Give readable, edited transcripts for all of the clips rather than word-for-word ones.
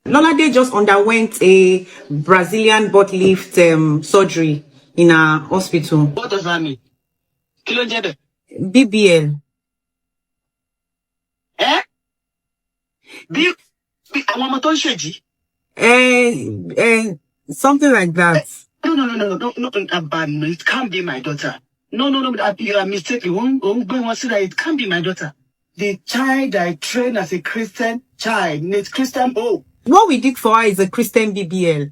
Lolade just underwent a Brazilian butt lift surgery in a hospital. What does that mean? BBL. Eh? Àwọn ọmọ tó ń ṣèjì? Something like that. No, it can't be my daughter. No, you are mistaken. It can't be my daughter. The child I train as a Christian child needs Christian hope. What we did for her is a Christian BBL.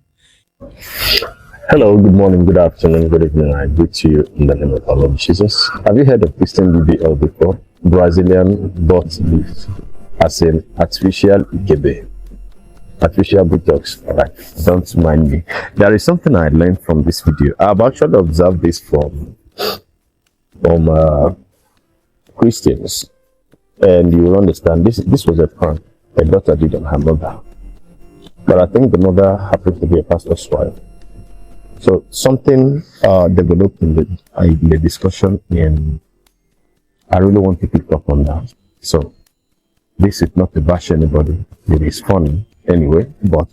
Hello, good morning, good afternoon, good evening. I greet you in the name of our Lord Jesus. Have you heard of Christian BBL before? Brazilian butt lift, as in artificial ikebe, artificial buttocks. Alright, don't mind me. There is something I learned from this video. I've actually observed this from Christians, and you will understand this was a prank a daughter did on her mother. But I think the mother happened to be a pastor's wife. So something developed in the discussion, and I really want to pick up on that. So this is not to bash anybody. It is funny anyway, but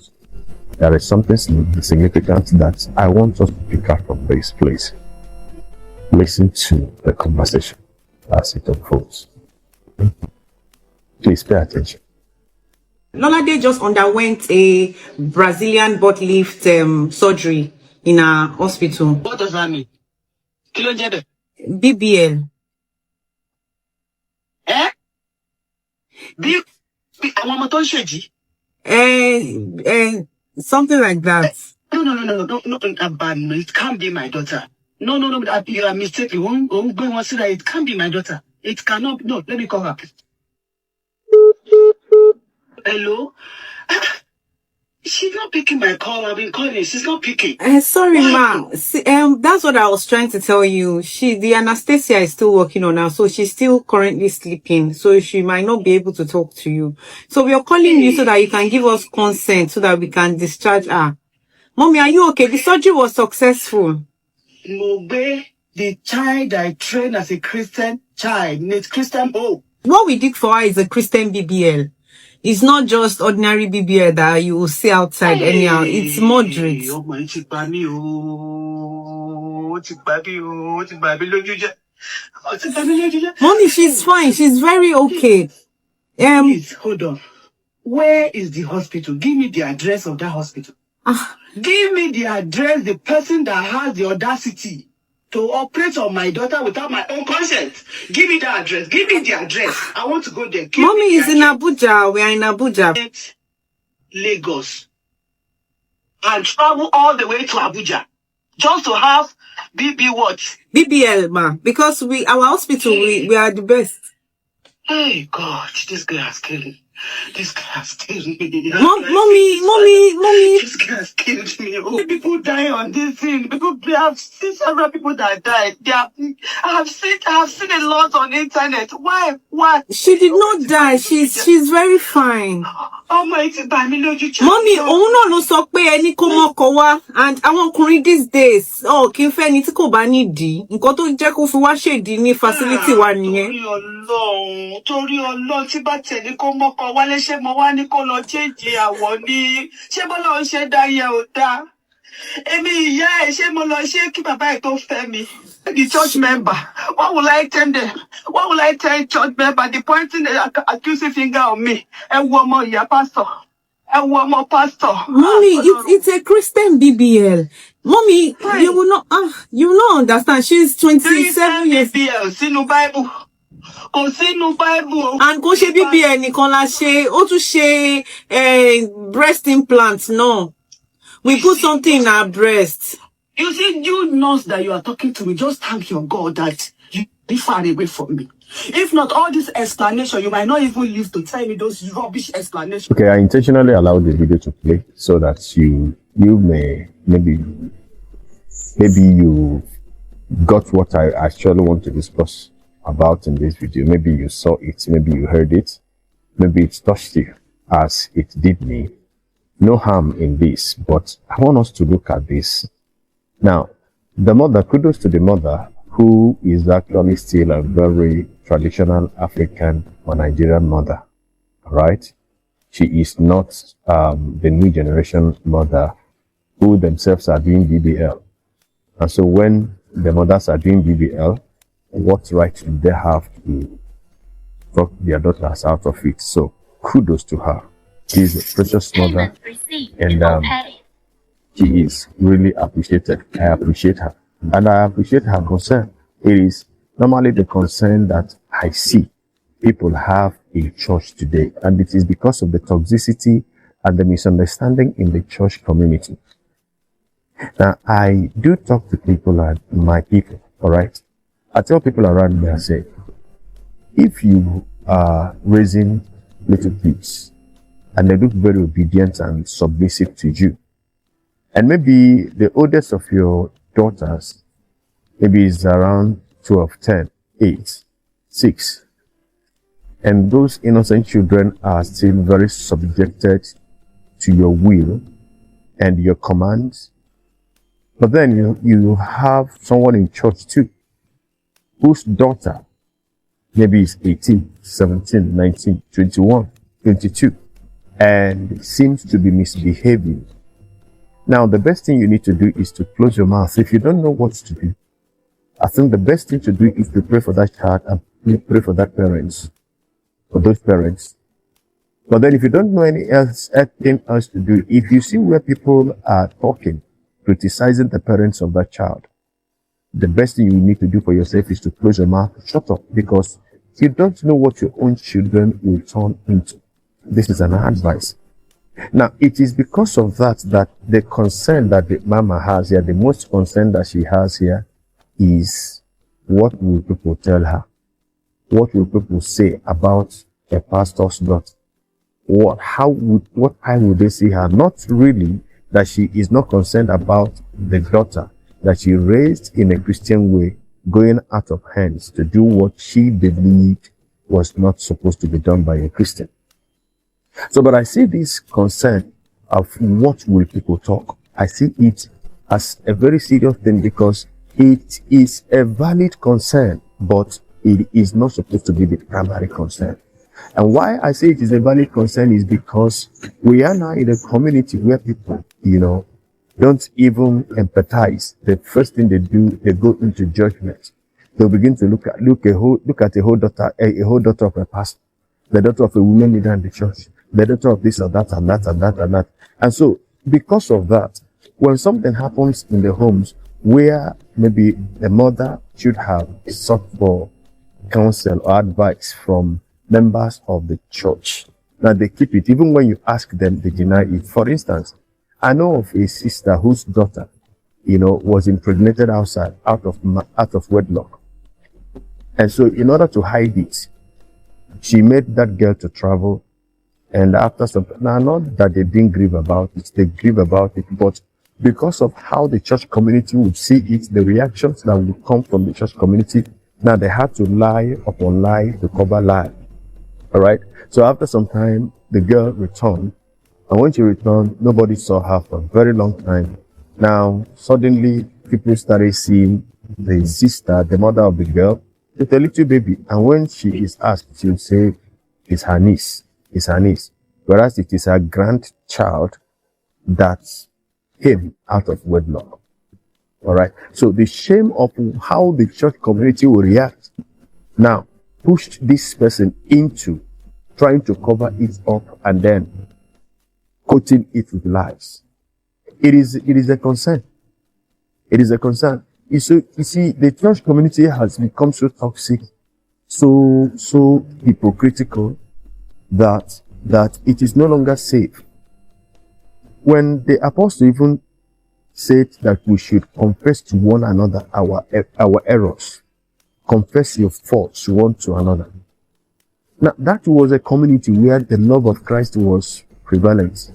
there is something significant that I want us to pick up from this place. Listen to the conversation as it unfolds. Please pay attention. Lolade just underwent a Brazilian butt lift surgery in a hospital. What does that mean? BBL. Eh? Àwọn ọmọ tó ń ṣèjì? Something like that. No, it can't be my daughter. No, you are mistaken. It can't be my daughter. It cannot. No, let me call her. Hello? She's not picking my call. I've been calling. She's not picking. Sorry, ma. That's what I was trying to tell you. The anesthesia is still working on her, so she's still currently sleeping. So she might not be able to talk to you. So we are calling you so that you can give us consent so that we can discharge her. Mommy, are you okay? The surgery was successful. Mobe, the child I train as a Christian child needs Christian hope. What we did for her is a Christian BBL. It's not just ordinary BBL that you will see outside anyhow. It's moderate. Mommy, she's fine. She's very okay. Please, hold on. Where is the hospital? Give me the address of that hospital. Give me the address, the person that has the audacity to operate on my daughter without my own consent. Give me the address. Give me the address. I want to go there. Mommy is in Abuja. We are in Abuja. Lagos. And travel all the way to Abuja. Just to have BB what? BBL, ma. Because our hospital, we are the best. Hey, God, this guy has killed me. This guy has killed me. Mommy. This guy has killed me. Oh, people die on this thing. I have seen several people that died. I have seen a lot on the internet. Why? She did not die. She's very fine. Almighty, by me, Lord, you Mommy, no sọ pé ẹni kó mọ́kọ wá, and àwọn ọkùnrin these days, kí n fẹ́ ẹni tí kò bá nídìí. Nǹkan tó jẹ́ kó fi wá ṣèdí ní facility wa nìyẹn. Torí Ọlọ́run tí bá tẹ̀lé kó mọ́kọ wálé, ṣé mo wá ní kó lọ change àwọ̀ ni? Ṣé bọ́lá ń ṣe dá yẹ ò dá? Èmi ìyá ẹ̀ ṣé mo lọ ṣé kí bàbá ẹ̀ tó fẹ́ mi? The church member. What will I tell them? What will I tell church member? The pointing the accusing finger on me. And one more year pastor. And one more pastor. Mommy, it's a Christian BBL. Mommy, right. You will not understand. She's 27 years. BBL, see no Bible. No Bible. And kò ṣe BBL nìkan la ṣe, ó tún ṣe breast implant. No. We put something in our breast. You see, you nurse that you are talking to me, just thank your God that you be far away from me. If not, all this explanation, you might not even live to tell me those rubbish explanations. Okay, I intentionally allowed the video to play so that you may, maybe you got what I actually want to discuss about in this video. Maybe you saw it, maybe you heard it, maybe it touched you as it did me. No harm in this, but I want us to look at this. Now, the mother, kudos to the mother, who is actually still a very traditional African or Nigerian mother, right? She is not the new generation mother who themselves are doing BBL. And so when the mothers are doing BBL, what right do they have to talk their daughters out of it? So kudos to her. She's a precious mother, and she is really appreciated. I appreciate her, and I appreciate her concern. It is normally the concern that I see people have in church today, and it is because of the toxicity and the misunderstanding in the church community. Now, I do talk to people and my people, all right? I tell people around me, I say, if you are raising little kids and they look very obedient and submissive to you, and maybe the oldest of your daughters maybe is around 12, 10, 8, 6, and those innocent children are still very subjected to your will and your commands, but then you have someone in church too, whose daughter maybe is 18, 17, 19, 21, 22, and seems to be misbehaving. Now, the best thing you need to do is to close your mouth. If you don't know what to do, I think the best thing to do is to pray for that child and pray for that parents, for those parents. But then if you don't know anything else to do, if you see where people are talking, criticizing the parents of that child, the best thing you need to do for yourself is to close your mouth, shut up, because you don't know what your own children will turn into. This is an advice. Now, it is because of that the concern that the mama has here, the most concern that she has here, is what will people tell her? What will people say about a pastor's daughter? What eye would they see her? Not really that she is not concerned about the daughter that she raised in a Christian way, going out of hands to do what she believed was not supposed to be done by a Christian. So, but I see this concern of what will people talk. I see it as a very serious thing because it is a valid concern, but it is not supposed to be the primary concern. And why I say it is a valid concern is because we are now in a community where people, don't even empathize. The first thing they do, they go into judgment. They'll begin to look at a whole daughter of a pastor, the daughter of a woman leader in the church, the daughter of this or that and that and that and that. And so, because of that, when something happens in the homes where maybe the mother should have sought for counsel or advice from members of the church, now they keep it. Even when you ask them, they deny it. For instance, I know of a sister whose daughter, was impregnated outside, out of wedlock. And so in order to hide it, she made that girl to travel. And after some, now not that they didn't grieve about it, they grieve about it, but because of how the church community would see it, the reactions that would come from the church community, now they had to lie upon lie to cover lie. All right. So after some time, the girl returned. And when she returned, nobody saw her for a very long time. Now, suddenly, people started seeing the sister, the mother of the girl, with a little baby. And when she is asked, she'll say, it's her niece. It's her niece. Whereas it is her grandchild that came out of wedlock. All right. So the shame of how the church community will react now pushed this person into trying to cover it up and then coating it with lies. It is a concern. It is a concern. You see, the church community has become so toxic, so hypocritical that it is no longer safe. When the apostle even said that we should confess to one another our errors, confess your faults one to another. Now, that was a community where the love of Christ was prevalent.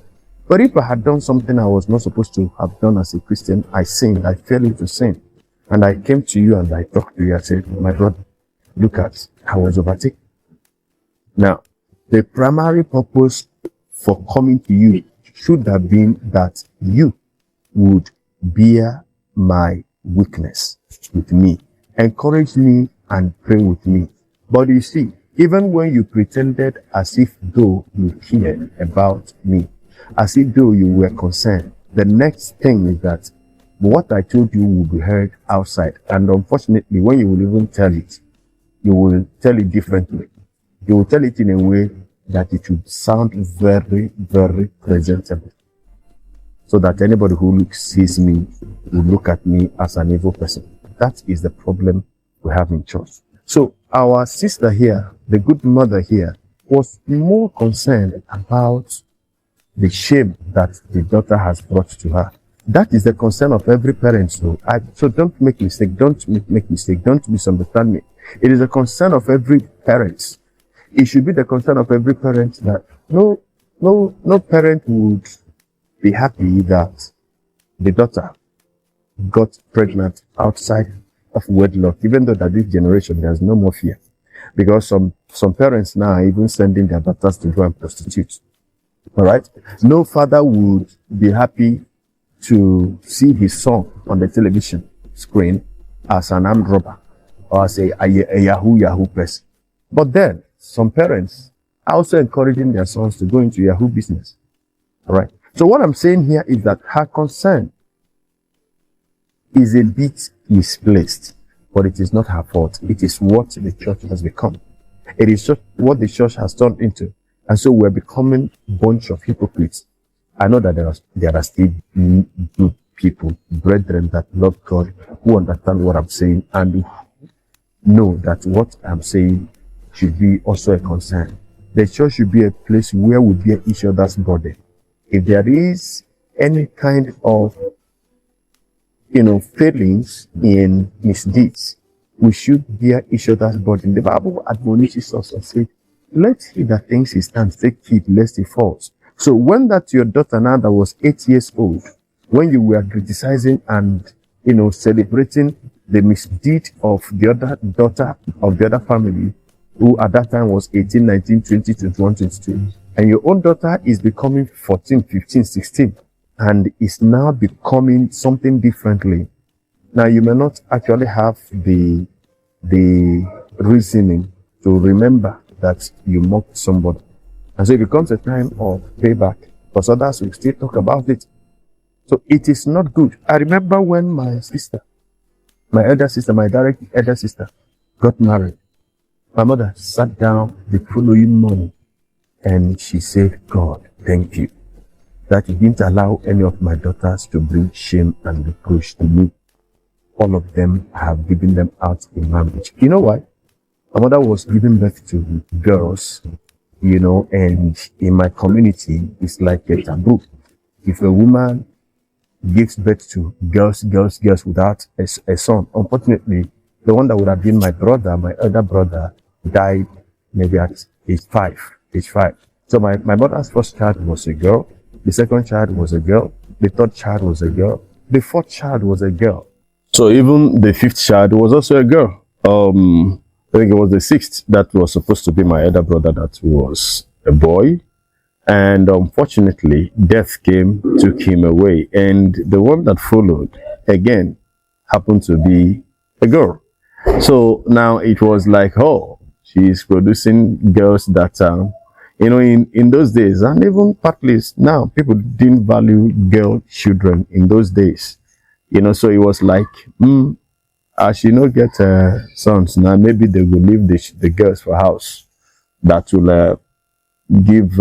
But if I had done something I was not supposed to have done as a Christian, I sinned, I fell into sin. And I came to you and I talked to you. I said, my brother, look at, I was overtaken. Now, the primary purpose for coming to you should have been that you would bear my weakness with me, encourage me and pray with me. But you see, Even when you pretended as if though you cared about me, as if though you were concerned, the next thing is that what I told you will be heard outside. And unfortunately, when you will even tell it, you will tell it differently. You will tell it in a way that it should sound very, very presentable, so that anybody who sees me will look at me as an evil person. That is the problem we have in church. So our sister here, the good mother here, was more concerned about the shame that the daughter has brought to her. That is the concern of every parent. So don't make mistake. Don't make mistake. Don't misunderstand me. It is a concern of every parent. It should be the concern of every parent that no parent would be happy that the daughter got pregnant outside of wedlock, even though that this generation there's no more fear. Because some parents now are even sending their daughters to go and prostitute. All right? No father would be happy to see his son on the television screen as an armed robber or as a Yahoo person. But then, some parents are also encouraging their sons to go into Yahoo business. All right? So what I'm saying here is that her concern is a bit misplaced, but it is not her fault. It is what the church has become. It is just what the church has turned into. And so we're becoming a bunch of hypocrites. I know that there are still good people, brethren that love God, who understand what I'm saying and know that what I'm saying should be also a concern. The church should be a place where we bear each other's burden. If there is any kind of, failings in misdeeds, we should bear each other's burden. The Bible admonishes us and says, let he that thinks he stands take heed lest he falls. So when that your daughter now that was 8 years old, when you were criticizing and, celebrating the misdeed of the other daughter of the other family, who at that time was 18, 19, 20, 21, 22, and your own daughter is becoming 14, 15, 16, and is now becoming something differently. Now, you may not actually have the reasoning to remember that you mocked somebody. And so it becomes a time of payback, because others will still talk about it. So it is not good. I remember when my elder sister, my direct elder sister, got married. My mother sat down the following morning and she said, God, thank you that you didn't allow any of my daughters to bring shame and reproach to me. All of them have given them out in marriage. You know why? My mother was giving birth to girls, and in my community, it's like a taboo. If a woman gives birth to girls without a son, unfortunately, the one that would have been my brother, my elder brother, died maybe at age 5. So my mother's first child was a girl. The second child was a girl. The third child was a girl. The fourth child was a girl. So even the fifth child was also a girl. I think it was the sixth that was supposed to be my elder brother that was a boy. And unfortunately, death came, took him away. And the one that followed, again, happened to be a girl. So now it was like, oh, she's producing girls that, in those days, and even partly now, people didn't value girl children in those days. So it was like, as she not get sons, now maybe they will leave the girls for house that will give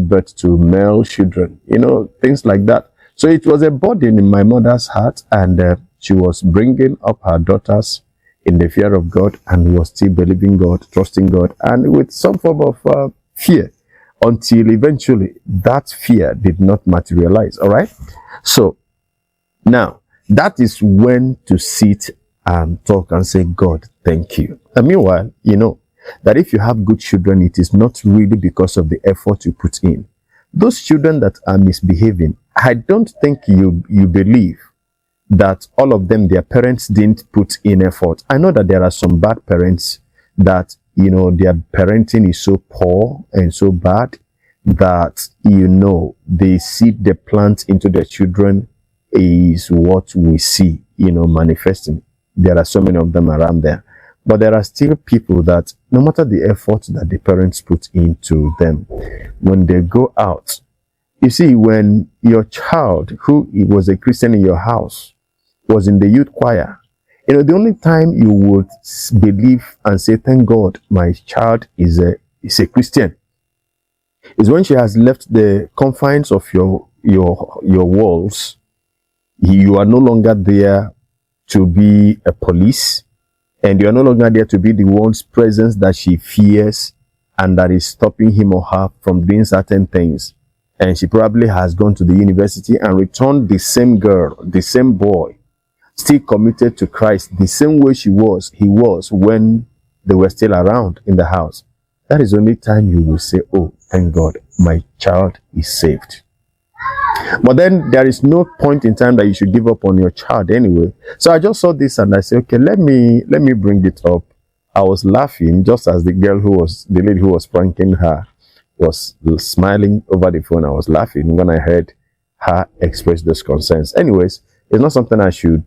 birth to male children, things like that. So it was a burden in my mother's heart, and she was bringing up her daughters in the fear of God, and was still believing God, trusting God, and with some form of fear, until eventually that fear did not materialize. All right. So now that is when to sit and talk and say, God, thank you. And meanwhile, that if you have good children, it is not really because of the effort you put in. Those children that are misbehaving, I don't think you believe that all of them, their parents didn't put in effort. I know that there are some bad parents that, their parenting is so poor and so bad that, the seed they plant into their children is what we see, manifesting. There are so many of them around there. But there are still people that, no matter the effort that the parents put into them, when they go out, you see, when your child, who was a Christian in your house, was in the youth choir, you know, the only time you would believe and say, thank God, my child is a Christian, is when she has left the confines of your walls. You are no longer there to be a police, and you are no longer there to be the one's presence that she fears and that is stopping him or her from doing certain things. And she probably has gone to the university and returned the same girl, the same boy, still committed to Christ the same way he was when they were still around in the house. That is the only time you will say, oh, thank God, my child is saved. But then there is no point in time that you should give up on your child anyway. So I just saw this and I said, okay, let me bring it up. I was laughing just as the lady who was pranking her was smiling over the phone. I was laughing when I heard her express those concerns. Anyways, it's not something I should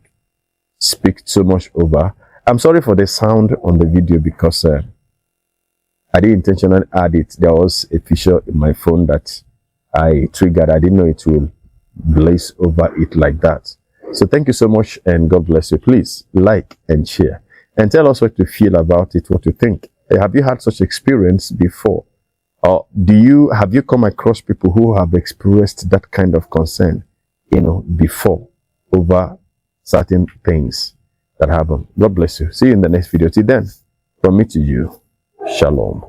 speak so much over. I'm sorry for the sound on the video because I didn't intentionally add it. There was a feature in my phone that I triggered. I didn't know it will blaze over it like that. So thank you so much and God bless you. Please like and share and tell us what you feel about it, what you think. Have you had such experience before? Or have you come across people who have expressed that kind of concern, you know, before over certain things that happen? God bless you. See you in the next video. Till then, from me to you, shalom.